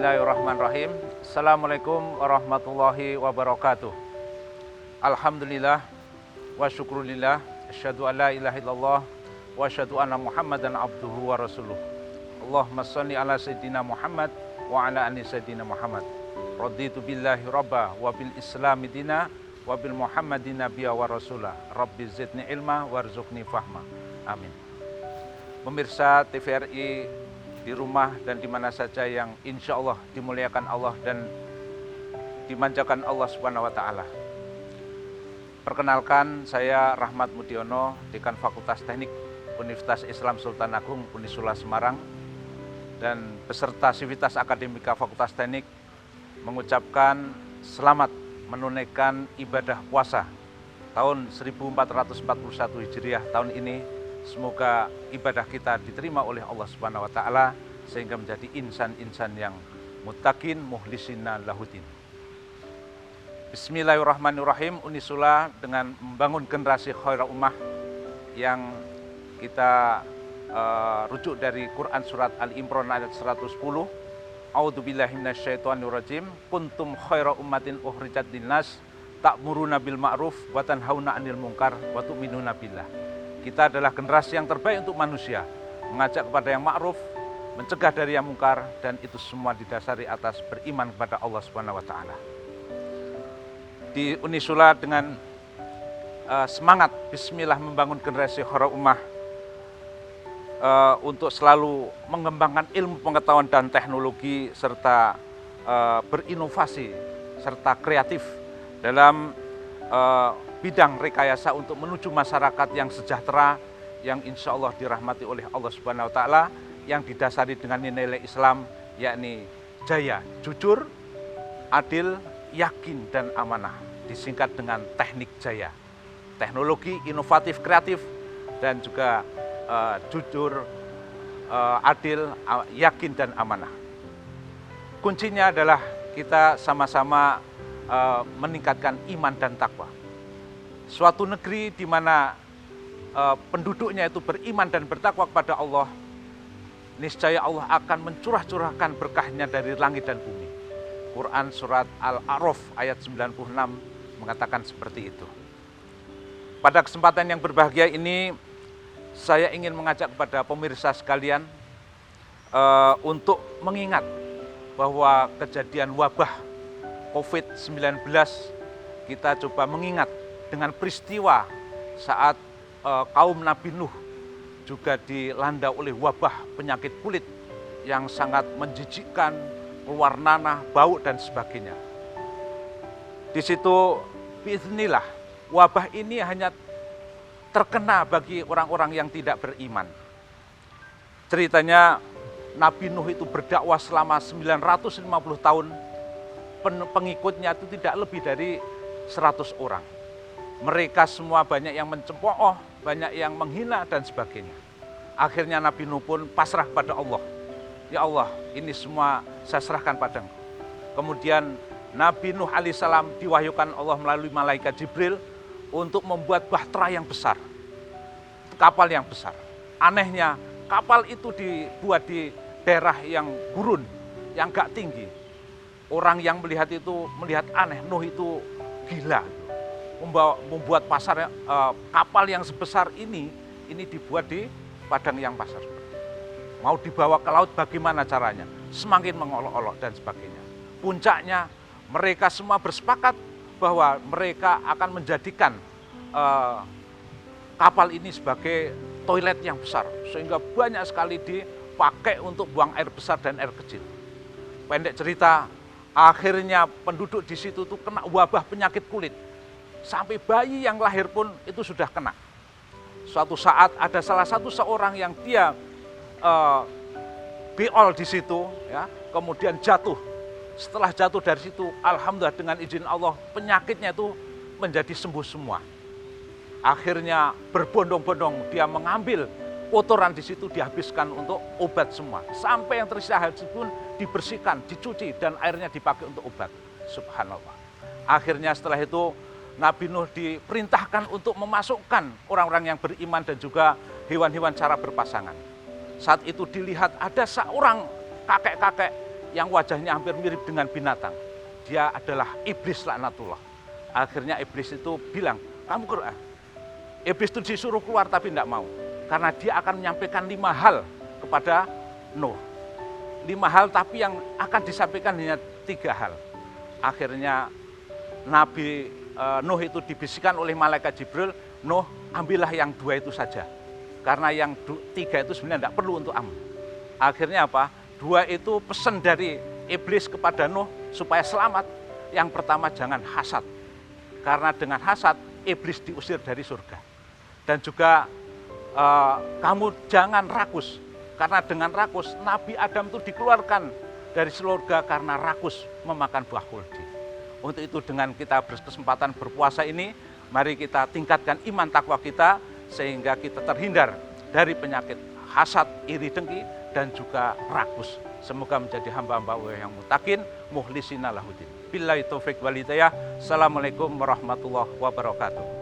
Bismillahirrahmanirrahim. Assalamualaikum warahmatullahi wabarakatuh. Alhamdulillah wa syukrulillah. Asyhadu an la ilaha illallah wa asyhadu anna Muhammadan abduhu wa rasuluh. Allahumma shalli ala sayyidina Muhammad wa ala ali sayyidina Muhammad. Raditu billahi rabba wa bil islami dina wa bil Muhammadin nabiyya wa rasulah. Rabbi zidni ilma warzuqni fahma. Amin. Pemirsa TVRI di rumah dan di mana saja yang insya Allah dimuliakan Allah dan dimanjakan Allah Subhanahu wa Ta'ala. Perkenalkan, saya Rahmat Mudiono, Dekan Fakultas Teknik Universitas Islam Sultan Agung Unisula Semarang, dan beserta Sivitas Akademika Fakultas Teknik mengucapkan selamat menunaikan ibadah puasa tahun 1441 Hijriah tahun ini. Semoga ibadah kita diterima oleh Allah Subhanahu wa Ta'ala sehingga menjadi insan-insan yang muttaqin muhlisina lahudin. Bismillahirrahmanirrahim. Unisula dengan membangun generasi khairul ummah yang kita rujuk dari Quran surat Al-Imran ayat 110. A'udzubillahi minasyaitonirrajim. Kuntum khairul ummatin ukhrijat linnas ta'muruna bil ma'ruf wa tanhauna 'anil munkar wa tu'minuna billah. Kita adalah generasi yang terbaik untuk manusia, mengajak kepada yang ma'ruf, mencegah dari yang mungkar, dan itu semua didasari atas beriman kepada Allah Subhanahu wa Ta'ala. Di Unisula dengan semangat bismillah membangun generasi khairul ummah untuk selalu mengembangkan ilmu pengetahuan dan teknologi serta berinovasi serta kreatif dalam bidang rekayasa untuk menuju masyarakat yang sejahtera, yang insya Allah dirahmati oleh Allah Subhanahu wa Ta'ala, yang didasari dengan nilai Islam, yakni jaya, jujur, adil, yakin, dan amanah. Disingkat dengan teknik jaya. Teknologi, inovatif, kreatif, dan juga jujur, adil, yakin, dan amanah. Kuncinya adalah kita sama-sama meningkatkan iman dan takwa. Suatu negeri di mana penduduknya itu beriman dan bertakwa kepada Allah, niscaya Allah akan mencurah-curahkan berkahnya dari langit dan bumi. Quran surat Al-A'raf ayat 96 mengatakan seperti itu. Pada kesempatan yang berbahagia ini, saya ingin mengajak kepada pemirsa sekalian untuk mengingat bahwa kejadian wabah COVID-19, kita coba mengingat dengan peristiwa saat kaum Nabi Nuh juga dilanda oleh wabah penyakit kulit yang sangat menjijikkan, keluar nanah, bau, dan sebagainya. Di situ, biiznillah, wabah ini hanya terkena bagi orang-orang yang tidak beriman. Ceritanya, Nabi Nuh itu berdakwah selama 950 tahun, pengikutnya itu tidak lebih dari 100 orang. Mereka semua banyak yang mencemooh, banyak yang menghina, dan sebagainya. Akhirnya Nabi Nuh pun pasrah pada Allah. Ya Allah, ini semua saya serahkan padamu. Kemudian Nabi Nuh alaihissalam diwahyukan Allah melalui malaikat Jibril untuk membuat bahtera yang besar, kapal yang besar. Anehnya, kapal itu dibuat di daerah yang gurun, yang gak tinggi. Orang yang melihat itu melihat aneh, Nuh itu gila. Membuat kapal yang sebesar ini dibuat di padang yang pasir. Mau dibawa ke laut bagaimana caranya? Semakin mengolok-olok dan sebagainya. Puncaknya mereka semua bersepakat bahwa mereka akan menjadikan kapal ini sebagai toilet yang besar, sehingga banyak sekali dipakai untuk buang air besar dan air kecil. Pendek cerita, akhirnya penduduk di situ tuh kena wabah penyakit kulit. Sampai bayi yang lahir pun itu sudah kena. Suatu saat ada salah satu seorang yang dia beol di situ, ya, kemudian jatuh. Setelah jatuh dari situ, alhamdulillah dengan izin Allah, penyakitnya itu menjadi sembuh semua. Akhirnya berbondong-bondong dia mengambil kotoran di situ, dihabiskan untuk obat semua. Sampai yang tersisa pun dibersihkan, dicuci, dan airnya dipakai untuk obat. Subhanallah. Akhirnya setelah itu Nabi Nuh diperintahkan untuk memasukkan orang-orang yang beriman dan juga hewan-hewan cara berpasangan. Saat itu dilihat ada seorang kakek-kakek yang wajahnya hampir mirip dengan binatang. Dia adalah iblis laknatullah. Akhirnya iblis itu bilang, kamu keluar. Iblis itu disuruh keluar tapi tidak mau. Karena dia akan menyampaikan 5 hal kepada Nuh. 5 hal tapi yang akan disampaikan hanya 3 hal. Akhirnya Nabi Nuh itu dibisikkan oleh malaikat Jibril, Nuh ambillah yang 2 itu saja. Karena yang 3 itu sebenarnya tidak perlu untuk amal. Akhirnya apa? 2 itu pesan dari iblis kepada Nuh supaya selamat. Yang pertama, jangan hasad. Karena dengan hasad, iblis diusir dari surga. Dan juga kamu jangan rakus. Karena dengan rakus, Nabi Adam itu dikeluarkan dari surga karena rakus memakan buah khuldi. Untuk itu dengan kita berkesempatan berpuasa ini, mari kita tingkatkan iman takwa kita sehingga kita terhindar dari penyakit hasad, iri dengki, dan juga rakus. Semoga menjadi hamba-hamba Allah yang mutakin, mukhlisina lahuddin. Billahi taufik wal hidayah. Assalamualaikum warahmatullahi wabarakatuh.